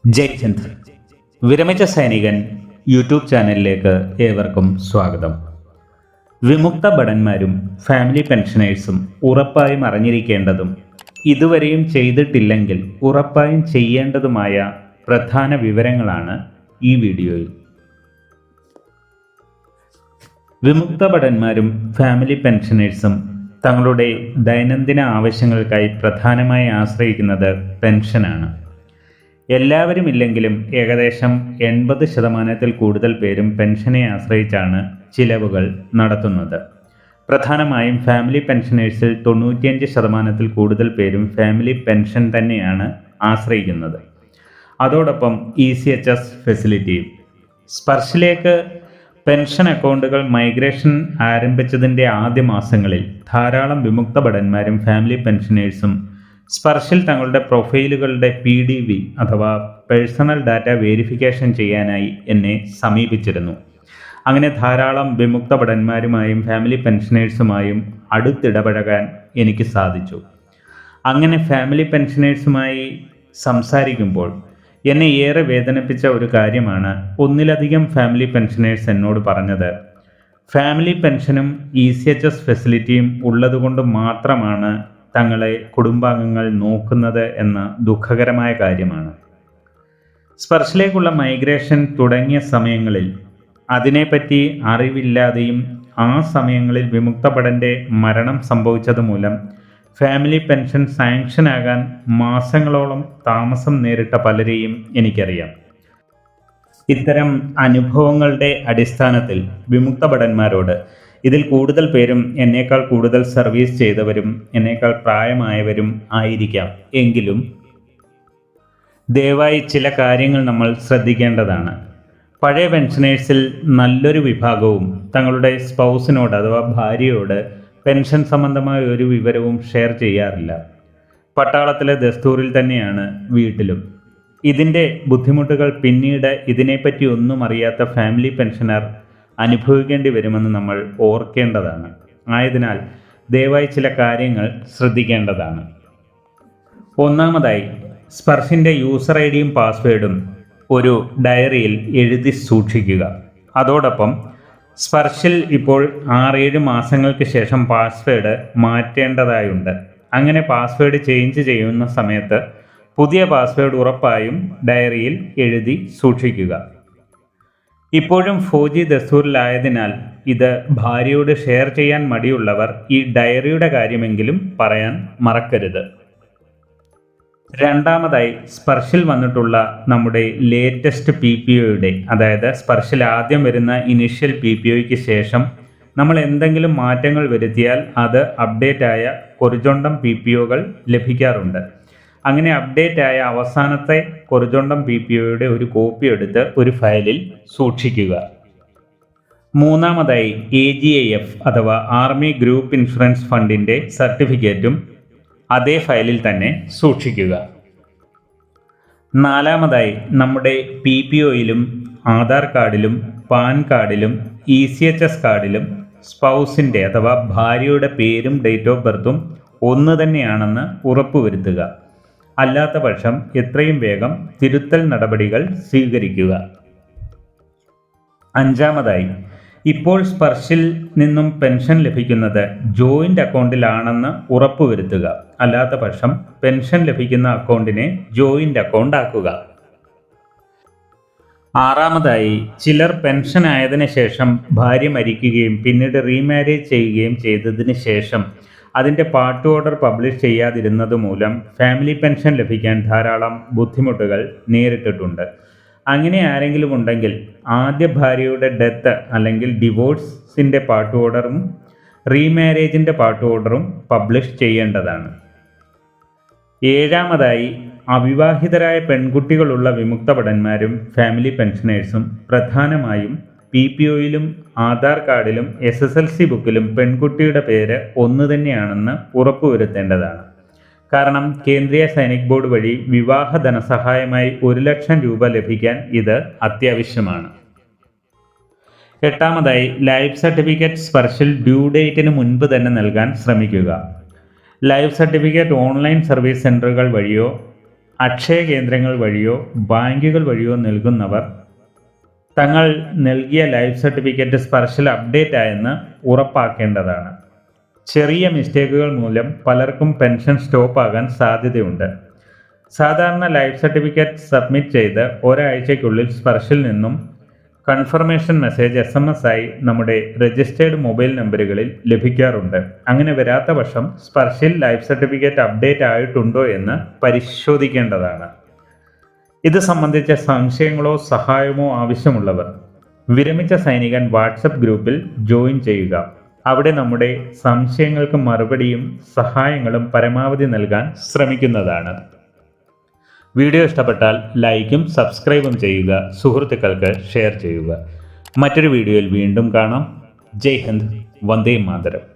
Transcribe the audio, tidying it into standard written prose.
ജയ്ചന്ദ് വിരമിച്ച സൈനികൻ യൂട്യൂബ് ചാനലിലേക്ക് ഏവർക്കും സ്വാഗതം. വിമുക്ത ഭടന്മാരും ഫാമിലി പെൻഷനേഴ്സും ഉറപ്പായും അറിഞ്ഞിരിക്കേണ്ടതും ഇതുവരെയും ചെയ്തിട്ടില്ലെങ്കിൽ ഉറപ്പായും ചെയ്യേണ്ടതുമായ പ്രധാന വിവരങ്ങളാണ് ഈ വീഡിയോയിൽ. വിമുക്ത ഭടന്മാരും ഫാമിലി പെൻഷനേഴ്സും തങ്ങളുടെ ദൈനംദിന ആവശ്യങ്ങൾക്കായി പ്രധാനമായി ആശ്രയിക്കുന്നത് പെൻഷനാണ്. എല്ലാവരും ഇല്ലെങ്കിലും ഏകദേശം 80% കൂടുതൽ പേരും പെൻഷനെ ആശ്രയിച്ചാണ് ചിലവുകൾ നടത്തുന്നത്. പ്രധാനമായും ഫാമിലി പെൻഷനേഴ്സിൽ 95% കൂടുതൽ പേരും ഫാമിലി പെൻഷൻ തന്നെയാണ് ആശ്രയിക്കുന്നത്. അതോടൊപ്പം ECHS ഫെസിലിറ്റിയും. സ്പർശിലേക്ക് പെൻഷൻ അക്കൗണ്ടുകൾ മൈഗ്രേഷൻ ആരംഭിച്ചതിൻ്റെ ആദ്യ മാസങ്ങളിൽ ധാരാളം വിമുക്ത ഭടന്മാരും ഫാമിലി പെൻഷനേഴ്സും സ്പർശിൽ തങ്ങളുടെ പ്രൊഫൈലുകളുടെ PDV അഥവാ പേഴ്സണൽ ഡാറ്റ വെരിഫിക്കേഷൻ ചെയ്യാനായി എന്നെ സമീപിച്ചിരുന്നു. അങ്ങനെ ധാരാളം വിമുക്ത ഭടന്മാരുമായും ഫാമിലി പെൻഷനേഴ്സുമായും അടുത്തിടപഴകാൻ എനിക്ക് സാധിച്ചു. അങ്ങനെ ഫാമിലി പെൻഷനേഴ്സുമായി സംസാരിക്കുമ്പോൾ എന്നെ ഏറെ വേദനിപ്പിച്ച ഒരു കാര്യമാണ് ഒന്നിലധികം ഫാമിലി പെൻഷനേഴ്സ് എന്നോട് പറഞ്ഞത്. ഫാമിലി പെൻഷനും ECHS ഫെസിലിറ്റിയും ഉള്ളതുകൊണ്ട് മാത്രമാണ് തങ്ങളെ കുടുംബാംഗങ്ങൾ നോക്കുന്നത് എന്ന ദുഃഖകരമായ കാര്യമാണ്. സ്പർശിലേക്കുള്ള മൈഗ്രേഷൻ തുടങ്ങിയ സമയങ്ങളിൽ അതിനെപ്പറ്റി അറിവില്ലാതെയും ആ സമയങ്ങളിൽ വിമുക്ത ഭടൻ്റെ മരണം സംഭവിച്ചതുമൂലം ഫാമിലി പെൻഷൻ സാങ്ഷനാകാൻ മാസങ്ങളോളം താമസം നേരിട്ട പലരെയും എനിക്കറിയാം. ഇത്തരം അനുഭവങ്ങളുടെ അടിസ്ഥാനത്തിൽ വിമുക്ത ഭടന്മാരോട്, ഇതിൽ കൂടുതൽ പേരും എന്നേക്കാൾ കൂടുതൽ സർവീസ് ചെയ്തവരും എന്നേക്കാൾ പ്രായമായവരും ആയിരിക്കാം, എങ്കിലും ദയവായി ചില കാര്യങ്ങൾ നമ്മൾ ശ്രദ്ധിക്കേണ്ടതാണ്. പഴയ പെൻഷനേഴ്സിൽ നല്ലൊരു വിഭാഗവും തങ്ങളുടെ സ്പൗസിനോട് അഥവാ ഭാര്യയോട് പെൻഷൻ സംബന്ധമായ ഒരു വിവരവും ഷെയർ ചെയ്യാറില്ല. പട്ടാളത്തിലെ ദസ്തൂറിൽ തന്നെയാണ് വീട്ടിലും. ഇതിൻ്റെ ബുദ്ധിമുട്ടുകൾ പിന്നീട് ഇതിനെപ്പറ്റി ഒന്നും അറിയാത്ത ഫാമിലി പെൻഷനർ അനുഭവിക്കേണ്ടി വരുമെന്ന് നമ്മൾ ഓർക്കേണ്ടതാണ്. ആയതിനാൽ ദയവായി ചില കാര്യങ്ങൾ ശ്രദ്ധിക്കേണ്ടതാണ്. ഒന്നാമതായി, സ്പർശിൻ്റെ യൂസർ ID യും പാസ്വേഡും ഒരു ഡയറിയിൽ എഴുതി സൂക്ഷിക്കുക. അതോടൊപ്പം സ്പർശിൽ ഇപ്പോൾ 6-7 മാസങ്ങൾക്ക് ശേഷം പാസ്വേഡ് മാറ്റേണ്ടതായുണ്ട്. അങ്ങനെ പാസ്വേഡ് ചേഞ്ച് ചെയ്യുന്ന സമയത്ത് പുതിയ പാസ്വേഡ് ഉറപ്പായും ഡയറിയിൽ എഴുതി സൂക്ഷിക്കുക. ഇപ്പോഴും ഫൗജി ദസ്തൂറിലായതിനാൽ ഇത് ഭാര്യയോട് ഷെയർ ചെയ്യാൻ മടിയുള്ളവർ ഈ ഡയറിയുടെ കാര്യമെങ്കിലും പറയാൻ മറക്കരുത്. രണ്ടാമതായി, സ്പർശിൽ വന്നിട്ടുള്ള നമ്മുടെ ലേറ്റസ്റ്റ് PPOയുടെ, അതായത് സ്പർശിൽ ആദ്യം വരുന്ന ഇനിഷ്യൽ PPOയ്ക്ക് ശേഷം നമ്മൾ എന്തെങ്കിലും മാറ്റങ്ങൾ വരുത്തിയാൽ അത് അപ്ഡേറ്റ് ആയ കൊറിജോണ്ടം PPOകൾ ലഭിക്കാറുണ്ട്. അങ്ങനെ അപ്ഡേറ്റ് ആയ അവസാനത്തെ കൊറിജോണ്ടം PPOയുടെ ഒരു കോപ്പി എടുത്ത് ഒരു ഫയലിൽ സൂക്ഷിക്കുക. മൂന്നാമതായി, AGIF അഥവാ ആർമി ഗ്രൂപ്പ് ഇൻഷുറൻസ് ഫണ്ടിൻ്റെ സർട്ടിഫിക്കറ്റും അതേ ഫയലിൽ തന്നെ സൂക്ഷിക്കുക. നാലാമതായി, നമ്മുടെ PPOയിലും ആധാർ കാർഡിലും പാൻ കാർഡിലും ECHS കാർഡിലും സ്പൗസിൻ്റെ അഥവാ ഭാര്യയുടെ പേരും ഡേറ്റ് ഓഫ് ബർത്തും ഒന്ന് തന്നെയാണെന്ന് ഉറപ്പുവരുത്തുക. അല്ലാത്ത പക്ഷം എത്രയും വേഗം തിരുത്തൽ നടപടികൾ സ്വീകരിക്കുക. അഞ്ചാമതായി, ഇപ്പോൾ സ്പർശിൽ നിന്നും പെൻഷൻ ലഭിക്കുന്നത് ജോയിൻ്റ് അക്കൗണ്ടിലാണെന്ന് ഉറപ്പുവരുത്തുക. അല്ലാത്ത പക്ഷം പെൻഷൻ ലഭിക്കുന്ന അക്കൗണ്ടിനെ ജോയിൻ്റ് അക്കൗണ്ട് ആക്കുക. ആറാമതായി, ചിലർ പെൻഷൻ ആയതിനു ശേഷം ഭാര്യ മരിക്കുകയും പിന്നീട് റീമാരേജ് ചെയ്യുകയും ചെയ്തതിന് ശേഷം അതിൻ്റെ പാർട്ട് ഓർഡർ പബ്ലിഷ് ചെയ്യാതിരുന്നത് മൂലം ഫാമിലി പെൻഷൻ ലഭിക്കാൻ ധാരാളം ബുദ്ധിമുട്ടുകൾ നേരിട്ടിട്ടുണ്ട്. അങ്ങനെ ആരെങ്കിലും ഉണ്ടെങ്കിൽ ആദ്യ ഭാര്യയുടെ ഡെത്ത് അല്ലെങ്കിൽ ഡിവോഴ്സിൻ്റെ പാർട്ട് ഓർഡറും റീമാരേജിൻ്റെ പാർട്ട് ഓർഡറും പബ്ലിഷ് ചെയ്യേണ്ടതാണ്. ഏഴാമതായി, അവിവാഹിതരായ പെൺകുട്ടികളുള്ള വിമുക്ത ഭടന്മാരും ഫാമിലി പെൻഷനേഴ്സും പ്രധാനമായും PPOയിലും ആധാർ കാർഡിലും SSLC ബുക്കിലും പെൺകുട്ടിയുടെ പേര് ഒന്ന് തന്നെയാണെന്ന് ഉറപ്പുവരുത്തേണ്ടതാണ്. കാരണം കേന്ദ്രീയ സൈനിക് ബോർഡ് വഴി വിവാഹ ധനസഹായമായി 1 ലക്ഷം രൂപ ലഭിക്കാൻ ഇത് അത്യാവശ്യമാണ്. എട്ടാമതായി, ലൈഫ് സർട്ടിഫിക്കറ്റ് സ്പർശിൽ ഡ്യൂ ഡേറ്റിന് മുൻപ് തന്നെ നൽകാൻ ശ്രമിക്കുക. ലൈഫ് സർട്ടിഫിക്കറ്റ് ഓൺലൈൻ സർവീസ് സെൻ്ററുകൾ വഴിയോ അക്ഷയ കേന്ദ്രങ്ങൾ വഴിയോ ബാങ്കുകൾ വഴിയോ നൽകുന്നവർ തങ്ങൾ നൽകിയ ലൈഫ് സർട്ടിഫിക്കറ്റ് സ്പർശിൽ അപ്ഡേറ്റ് ആയെന്ന് ഉറപ്പാക്കേണ്ടതാണ്. ചെറിയ മിസ്റ്റേക്കുകൾ മൂലം പലർക്കും പെൻഷൻ സ്റ്റോപ്പ് ആകാൻ സാധ്യതയുണ്ട്. സാധാരണ ലൈഫ് സർട്ടിഫിക്കറ്റ് സബ്മിറ്റ് ചെയ്ത് ഒരാഴ്ചയ്ക്കുള്ളിൽ സ്പർശിൽ നിന്നും കൺഫർമേഷൻ മെസ്സേജ് SMS ആയി നമ്മുടെ രജിസ്റ്റേർഡ് മൊബൈൽ നമ്പറുകളിൽ ലഭിക്കാറുണ്ട്. അങ്ങനെ വരാത്ത പക്ഷം സ്പർശിൽ ലൈഫ് സർട്ടിഫിക്കറ്റ് അപ്ഡേറ്റ് ആയിട്ടുണ്ടോ എന്ന് പരിശോധിക്കേണ്ടതാണ്. ഇത് സംബന്ധിച്ച സംശയങ്ങളോ സഹായമോ ആവശ്യമുള്ളവർ വിരമിച്ച സൈനികൻ വാട്സപ്പ് ഗ്രൂപ്പിൽ ജോയിൻ ചെയ്യുക. അവിടെ നമ്മുടെ സംശയങ്ങൾക്ക് മറുപടിയും സഹായങ്ങളും പരമാവധി നൽകാൻ ശ്രമിക്കുന്നതാണ്. വീഡിയോ ഇഷ്ടപ്പെട്ടാൽ ലൈക്കും സബ്സ്ക്രൈബും ചെയ്യുക, സുഹൃത്തുക്കൾക്ക് ഷെയർ ചെയ്യുക. മറ്റൊരു വീഡിയോയിൽ വീണ്ടും കാണാം. ജയ് ഹിന്ദ്, വന്ദേ മാതരം.